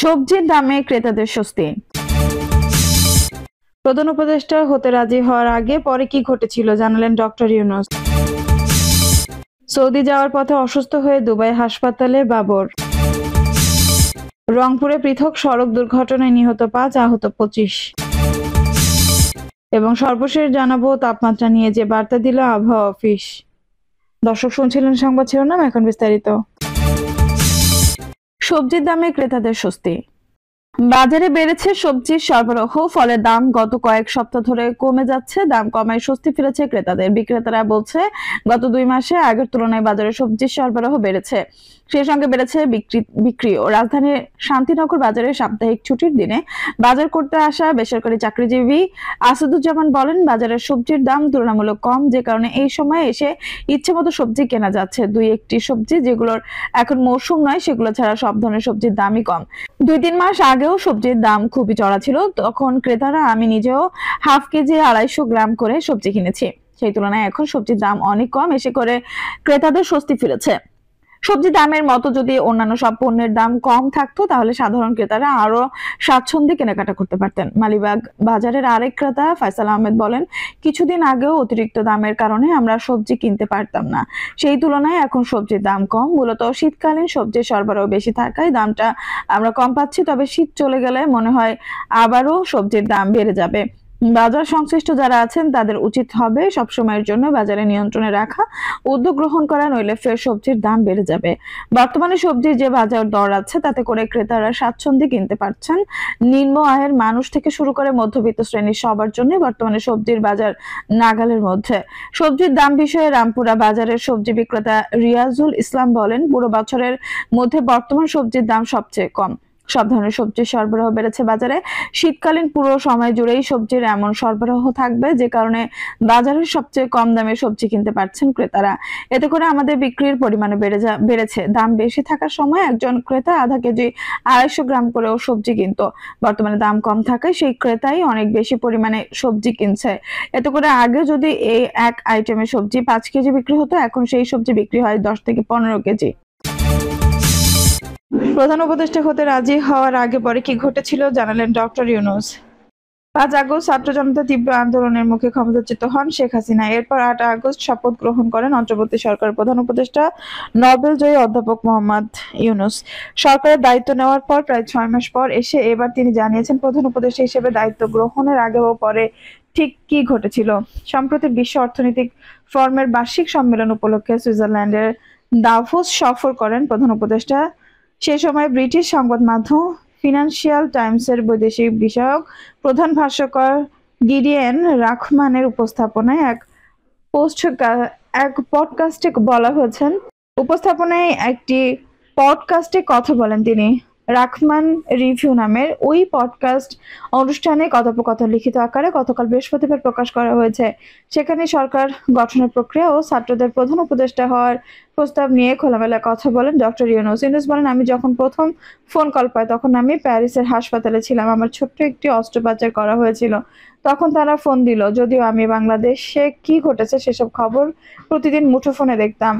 সবজির দামে ক্রেতাদের স্বস্তি। প্রধান উপদেষ্টা হতে রাজি হওয়ার আগে পরে কি ঘটেছিল জানালেন ডক্টর ইউনূস। সৌদি যাওয়ার পথে অসুস্থ হয়ে দুবাই হাসপাতালে বাবর। রংপুরে পৃথক সড়ক দুর্ঘটনায় নিহত 5, আহত 25। এবং সর্বশেষ জানাবো তাপমাত্রা নিয়ে যে বার্তা দিল আবহাওয়া অফিস। দর্শক শুনছিলেন সংবাদ শিরোনাম, এখন বিস্তারিত। সবজির দামে ক্রেতাদের স্বস্তি। বাজারে বেড়েছে সবজির সরবরাহ, ফলে দাম গত কয়েক সপ্তাহ ধরে কমে যাচ্ছে। দাম কমায় স্বস্তি ফিরেছে ক্রেতাদের। বিক্রেতারা বলছে গত 2 মাসে আগের তুলনায় বাজারে সবজির সরবরাহ বেড়েছে, সেই সঙ্গে বেড়েছে বিক্রিও। রাজধানীর শান্তিনগর বাজারে সাপ্তাহিক ছুটির দিনে বাজার করতে আসা বেসরকারি চাকরিজীবী আসাদুজ্জামান বলেন, বাজারের সবজির দাম তুলনামূলক কম, যে কারণে এই সময় এসে ইচ্ছে মতো সবজি কেনা যাচ্ছে। 2-1টি সবজি যেগুলোর এখন মৌসুম নয়, সেগুলো ছাড়া সব ধরনের সবজির দামই কম। 2-3 মাস আগেও সবজির দাম খুবই চড়া ছিল, তখন ক্রেতারা, আমি নিজেও হাফ কেজি 250 গ্রাম করে সবজি কিনেছি। সেই তুলনায় এখন সবজির দাম অনেক কম, এসে করে ক্রেতাদের স্বস্তি ফিরেছে। সবজি দামের মতো যদি অন্যান্য সব পণ্যের দাম কম থাকতো, তাহলে সাধারণ ক্রেতারা আরো স্বাচ্ছন্দ্যে কেনাকাটা করতে পারতেন। মালিবাগ বাজারের আরেক ক্রেতা ফয়সাল আহমেদ বলেন, কিছুদিন আগেও অতিরিক্ত দামের কারণে আমরা সবজি কিনতে পারতাম না, সেই তুলনায় এখন সবজির দাম কম। মূলত শীতকালীন সবজির সরবরাহ বেশি থাকায় দামটা আমরা কম পাচ্ছি, তবে শীত চলে গেলে মনে হয় আবারও সবজির দাম বেড়ে যাবে। বাজার সংশ্লিষ্ট যারা আছেন তাদের উচিত হবে সবসময়ের জন্য বাজারে নিয়ন্ত্রণে রাখা, উদ্যোগ গ্রহণ করা, নইলে ফের সবজির দাম বেড়ে যাবে। বর্তমানে সবজির যে বাজার দর আছে তাতে করে ক্রেতারা স্বাচ্ছন্দ্যে কিনতে পারছেন। নিম্ন আয়ের মানুষ থেকে শুরু করে মধ্যবিত্ত শ্রেণীর সবার জন্য বর্তমানে সবজির বাজার নাগালের মধ্যে। সবজির দাম বিষয়ে রামপুরা বাজারের সবজি বিক্রেতা রিয়াজুল ইসলাম বলেন, পুরো বছরের মধ্যে বর্তমান সবজির দাম সবচেয়ে কম। সব ধরনের সবজির সরবরাহ বেড়েছে বাজারে। শীতকালীন পুরো সময় জুড়েই সবজির এমন সরবরাহ থাকবে, যে কারণে বাজারের সবচেয়ে কম দামে সবজি কিনতে পারছেন ক্রেতারা। এতে করে আমাদের বিক্রির পরিমাণ বেড়েছে। দাম বেশি থাকার সময় একজন ক্রেতা আধা কেজি 250 গ্রাম করেও সবজি কিনত। বর্তমানে দাম কম থাকায় সেই ক্রেতাই অনেক বেশি পরিমাণে সবজি কিনছে। এতে করে আগে যদি এই এক আইটেমের সবজি 5 কেজি বিক্রি হতো, এখন সেই সবজি বিক্রি হয় 10 থেকে 15 কেজি। প্রধান উপদেষ্টা হতে রাজি হওয়ার আগে পরে কি ঘটেছিল জানালেন ডক্টর ইউনূস। 5 আগস্ট ছাত্র জনতা তীব্র আন্দোলনের মুখে ক্ষমতাচ্যুত হন শেখ হাসিনা। এরপর 8 আগস্ট শপথ গ্রহণ করেন অন্তর্বর্তী সরকারের প্রধান উপদেষ্টা নোবেল জয়ী অধ্যাপক মোহাম্মদ ইউনূস। সরকারের দায়িত্ব নেওয়ার পর প্রায় 6 মাস পর এসে এবার তিনি জানিয়েছেন, প্রধান উপদেষ্টা হিসেবে দায়িত্ব গ্রহণের আগে ও পরে ঠিক কি ঘটেছিল। সম্প্রতি বিশ্ব অর্থনৈতিক ফোরামের বার্ষিক সম্মেলন উপলক্ষে সুইজারল্যান্ডের দাভোস সফর করেন প্রধান উপদেষ্টা। সে সময় ব্রিটিশ সংবাদ মাধ্যম ফিনান্সিয়াল টাইমসের বৈদেশিক বিষয়ক প্রধান ভাষ্যকার গিডিয়েন রাখমানের উপস্থাপনায় এক পডকাস্টে বলা হয়েছেন। উপস্থাপনায় একটি পডকাস্টে কথা বলেন তিনি। রাখমান রিভিউ নামের ওই পডকাস্ট অনুষ্ঠানে কথোপকথন লিখিত আকারে গতকাল বৃহস্পতিবার প্রকাশ করা হয়েছে। সেখানে সরকার গঠনের প্রক্রিয়া ও ছাত্রদের প্রধান উপদেষ্টা হওয়ার প্রস্তাব নিয়ে খোলামেলা কথা বলেন ডক্টর ইউনূস। বলেন, আমি যখন প্রথম ফোন কল পাই তখন আমি প্যারিসের হাসপাতালে ছিলাম। আমার ছোট্ট একটি অস্ত্রোপচার করা হয়েছিল। তখন তারা ফোন দিল, যদিও আমি বাংলাদেশে কি ঘটেছে সেসব খবর প্রতিদিন মুঠোফোনে দেখতাম।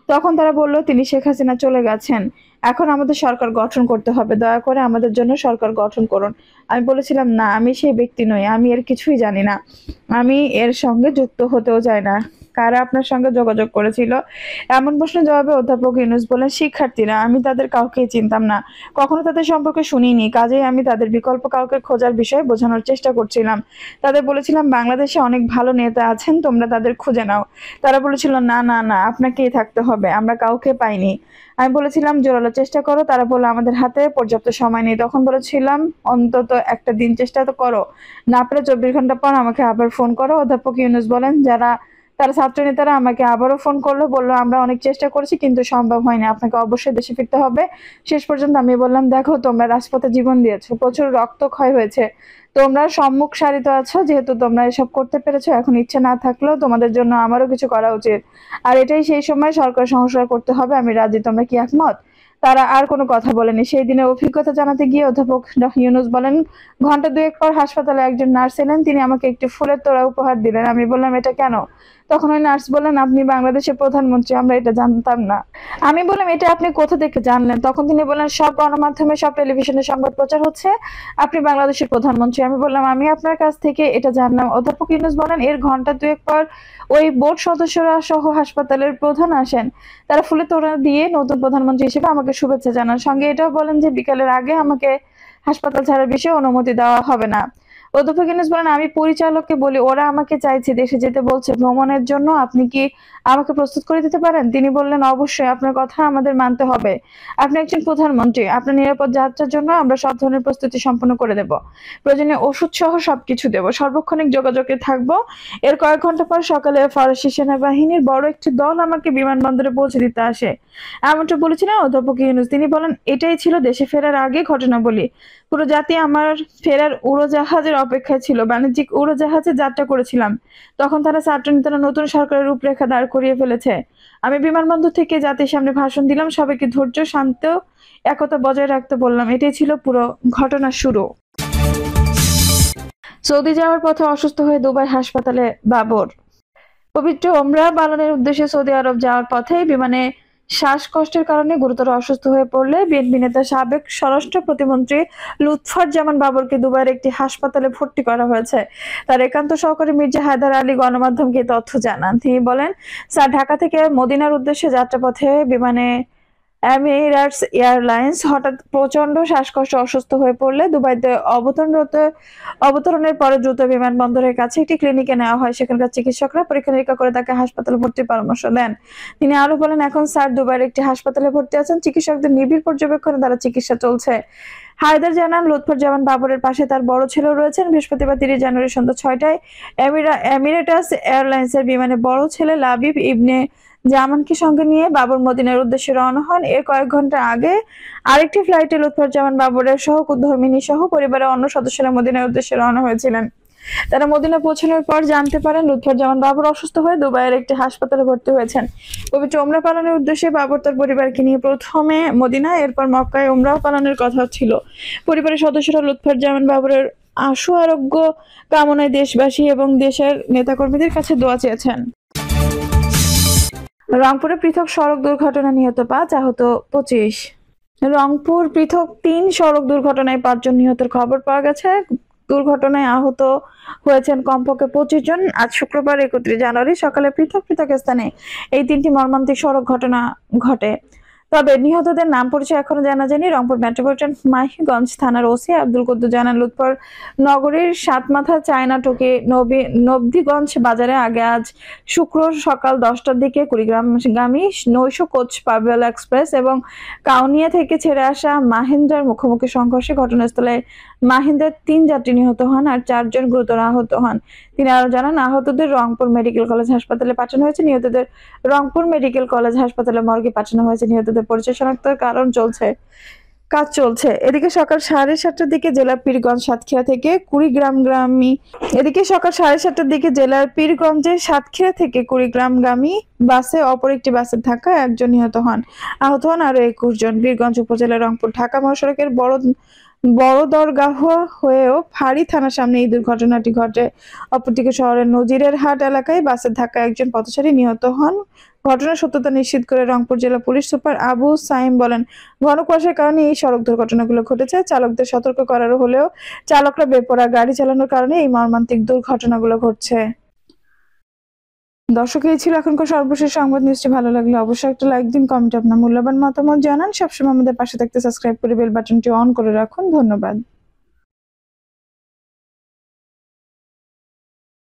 তখন তারা বলল, তিনি শেখ হাসিনা চলে গেছেন, এখন আমাদের সরকার গঠন করতে হবে, দয়া করে আমাদের জন্য সরকার গঠন করুন। আমি বলেছিলাম, না, আমি সেই ব্যক্তি নই, আমি এর কিছুই জানি না, আমি এর সঙ্গে যুক্ত হতেও চাই না। কারা আপনার সঙ্গে যোগাযোগ করেছিল? এমন প্রশ্নের জবাবে অধ্যাপক ইউনূস বলেন, শিক্ষার্থীরা। আমি তাদের কাউকেই চিনতাম না, কখনো তাদের সম্পর্কে শুনিনি, কাজেই আমি তাদের বিকল্প কাউকে খোঁজার বিষয়ে বোঝানোর চেষ্টা করছিলাম। তাদের বলেছিলাম, বাংলাদেশে অনেক ভালো নেতা আছেন, তোমরা তাদের খুঁজে নাও। তারা বলেছিল, না না না, আপনাকেই থাকতে হবে, আমরা কাউকে পাইনি। আমি বলেছিলাম, জোরালো চেষ্টা করো। তারা বললো, আমাদের হাতে পর্যাপ্ত সময় নেই। তখন বলেছিলাম, অন্তত একটা দিন চেষ্টা তো করো, না পেলে 24 ঘন্টা পর আমাকে আবার ফোন করো। অধ্যাপক ইউনূস বলেন, তারা ছাত্রনেতারা আমাকে আবারও ফোন করলো, বললো, আমরা অনেক চেষ্টা করেছি কিন্তু সম্ভব হয়নি, আপনাকে অবশ্যই দেশে ফিরতে হবে। শেষ পর্যন্ত আমি বললাম, দেখো, তোমরা রাজপথে জীবন দিয়েছো, প্রচুর রক্তক্ষয় হয়েছে, তোমরা সম্মুখ সারিতে আছো, যেহেতু তোমরা এসব করতে পেরেছো, এখন ইচ্ছে না থাকলেও তোমাদের জন্য আমারও কিছু করা উচিত, আর এটাই সেই সময় সরকার সংস্কার করতে হবে, আমি রাজি, তোমরা কি একমত? তারা আর কোনো কথা বলেনি। সেই দিনের অভিজ্ঞতা জানাতে গিয়ে অধ্যাপক ইউনূস বলেন, ঘন্টা 2 পর হাসপাতালে একজন নার্স এলেন, তিনি আমাকে একটি ফুলের তোড়া উপহার দিলেন। আমি বললাম, এটা কেন? তখন ওই নার্স বললেন, আপনি বাংলাদেশের প্রধানমন্ত্রী, আমরা এটা জানতাম না। আমি বললাম, এটা আপনি কোথা থেকে জানলেন? তখন তিনি বললেন, সব গণমাধ্যমে, সব টেলিভিশনে সংবাদ প্রচার হচ্ছে আপনি বাংলাদেশের প্রধানমন্ত্রী। আমি বললাম, আমি আপনার কাছ থেকে এটা জানলাম। অধ্যাপক ইউনূস বলেন, এর ঘন্টা দুয়েক পর ওই বোর্ড সদস্যরা সহ হাসপাতালের প্রধান আসেন। তারা ফুলে তোড়া দিয়ে নতুন প্রধানমন্ত্রী হিসেবে আমাকে শুভেচ্ছা জানান। সঙ্গে এটাও বলেন যে বিকালের আগে আমাকে হাসপাতাল ছাড়ার বিষয়ে অনুমতি দেওয়া হবে না। অধ্যাপক ইউনূস বলেন, আমি পরিচালককে বলি, ওরা আমাকে চাইছে, দেশে যেতে বলছে ভ্রমণের জন্য, আপনি কি আমাকে প্রস্তুত করে দিতে পারেন? তিনি বললেন, অবশ্যই, আপনার কথা আমাদের মানতে হবে। আপনি একজন প্রধানমন্ত্রী, আপনার নিরাপদ যাত্রার জন্য আমরা সব ধরনের প্রস্তুতি সম্পন্ন করে দেব। প্রয়োজনে ওষুধ সহ সবকিছু দেব। সার্বক্ষণিক যোগাযোগে থাকবো। এর কয়েক ঘন্টা পর সকালে ফরাসি সেনাবাহিনীর বড় একটি দল আমাকে বিমানবন্দরে পৌঁছে দিতে আসে। এমনটা বলেছিলেন অধ্যাপক ইউনূস। তিনি বলেন, এটাই ছিল দেশে ফেরার আগে ঘটনাবলী। পুরো জাতি আমার ফেরার উড়োজাহাজের অপেক্ষায় ছিল। বাণিজ্যিক উড়োজাহাজে যাত্রা করেছিলাম। তখন তারা ছাত্রনেতারা নতুন সরকারের রূপরেখা দাঁড় করিয়ে ফেলেছে। আমি বিমানবন্দর থেকে জাতির সামনে ভাষণ দিলাম, সবাইকে ধৈর্য, শান্ত, একতা বজায় রাখতে বললাম। এটাই ছিল পুরো ঘটনার শুরু। সৌদি যাওয়ার পথে অসুস্থ হয়ে দুবাই হাসপাতালে বাবর। পবিত্র ওমরাহ পালনের উদ্দেশ্যে সৌদি আরব যাওয়ার পথে বিমানে শ্বাসকষ্টের কারণে গুরুতর অসুস্থ হয়ে পড়লে বিএনপি নেতা সাবেক স্বরাষ্ট্র প্রতিমন্ত্রী লুৎফুজ্জামান বাবরকে দুবাইয়ের একটি হাসপাতালে ভর্তি করা হয়েছে। তার একান্ত সহকারী মির্জা হায়দার আলী গণমাধ্যমকে তথ্য জানান। তিনি বলেন, স্যার, ঢাকা থেকে মদিনার উদ্দেশ্যে যাত্রাপথে বিমানে এমিরেটস এয়ারলাইন্স হঠাৎ প্রচন্ড শ্বাসকষ্ট অসুস্থ হয়ে পড়লে দুবাইতে অবতরণের পরে দ্রুত বিমানবন্দরের কাছে একটি ক্লিনিকে নেওয়া হয়। সেখানকার চিকিৎসকরা পরীক্ষা নিরীক্ষা করে তাকে হাসপাতালে ভর্তির পরামর্শ দেন। তিনি আরো বলেন, এখন স্যার দুবাইয়ের একটি হাসপাতালে ভর্তি আছেন। চিকিৎসকদের নিবিড় পর্যবেক্ষণে তার চিকিৎসা চলছে। হায়দার জানান, লুৎফুজ্জামান বাবরের পাশে তার বড় ছেলেও রয়েছেন। বৃহস্পতিবার 30 জানুয়ারি সন্ধ্যা 6টায় এমিরেটস এয়ারলাইন্সের বিমানে বড় ছেলে লাবিব ইবনে জামানকে সঙ্গে নিয়ে বাবর মদিনার উদ্দেশ্যে রওনা হন। এর কয়েক ঘন্টা আগে আরেকটি ফ্লাইটে লুৎফুজ্জামান বাবরের সহধর্মিণী সহ পরিবারের অন্য সদস্যরা মদিনার উদ্দেশ্যে রওনা হয়েছিলেন। তারা মদিনা পৌঁছানোর পর জানতে পারেন লুৎফুজ্জামান বাবর অসুস্থ হয়ে দুবাইয়ের একটি হাসপাতালে ভর্তি হয়েছেন। পবিত্র ওমরাহ পালনের উদ্দেশ্যে বাবর তার পরিবারকে নিয়ে প্রথমে মদিনা, এরপর মক্কায় ওমরাহ পালনের কথা ছিল। পরিবারের সদস্যরা লুৎফুজ্জামান বাবরের আশু আরোগ্য কামনায় দেশবাসী এবং দেশের নেতাকর্মীদের কাছে দোয়া চেয়েছেন। রংপুরে পৃথক সড়ক দুর্ঘটনা, নিহত 5, আহত 25। রংপুর পৃথক 3 সড়ক দুর্ঘটনায় 5 জন নিহতের খবর পাওয়া গেছে। দুর্ঘটনায় আহত হয়েছেন কমপক্ষে 25 জন। আজ শুক্রবার 31 জানুয়ারি সকালে পৃথক পৃথক স্থানে এই 3টি মর্মান্তিক সড়ক ঘটনা ঘটে। তবে নিহতদের নাম পরিচয় এখনো জানা যায়নি। রংপুর মেট্রোপলিটন মাহিগঞ্জ থানার ওসি আব্দুল কুদ্দুস জানান, লুৎফর নগরীর সাতমাথা চায়না টুকি নবদিগঞ্জ বাজারে আজ শুক্র সকাল 10টার দিকে কুড়িগ্রামগামী নৈশ কোচ পাবেল এক্সপ্রেস এবং কাউনিয়া থেকে ছেড়ে আসা মাহিন্দ্রার মুখোমুখি সংঘর্ষে ঘটনাস্থলে মাহিন্দ্রার 3 যাত্রী নিহত হন আর 4 জন গুরুতর আহত হন। তিনি আরো জানান, আহতদের রংপুর মেডিকেল কলেজ হাসপাতালে পাঠানো হয়েছে। নিহতদের রংপুর মেডিকেল কলেজ হাসপাতালে মর্গে পাঠানো হয়েছে। নিহতদের পরিচয় শনাক্তের কাজ চলছে। এদিকে সকাল 7:30টার দিকে জেলার পীরগঞ্জ সাতক্ষীরা থেকে কুড়িগ্রামগামী বাসে অপর একটি বাসের ধাক্কায় 1 জন নিহত হন। আহত হন আরো 21 জন। বীরগঞ্জ উপজেলার রংপুর ঢাকা মহাসড়কের বড় দরগাহ হয়েও ফাঁড়ি থানার সামনে এই দুর্ঘটনাটি ঘটে। অপরদিকে শহরের নজিরের হাট এলাকায় বাসের ধাক্কায় 1 জন পথচারী নিহত হন। ঘটনার সত্যতা নিশ্চিত করে রংপুর জেলা পুলিশ সুপার আবু সাইম বলেন, ঘন কুয়াশার কারণে এই সড়ক দুর্ঘটনাগুলো ঘটেছে। চালকদের সতর্ক করার হলেও চালকরা বেপরোয়া গাড়ি চালানোর কারণে এই মর্মান্তিক দুর্ঘটনাগুলো ঘটছে। দর্শক, এই ছিল এখনকার সর্বশেষ সংবাদ। নিউজটি ভালো লাগলে অবশ্যই একটা লাইক দিন, কমেন্টে আপনার মূল্যবান মতামত জানান। সবসময় আমাদের পাশে থাকতে সাবস্ক্রাইব করে বেল বাটনটি অন করে রাখুন। ধন্যবাদ।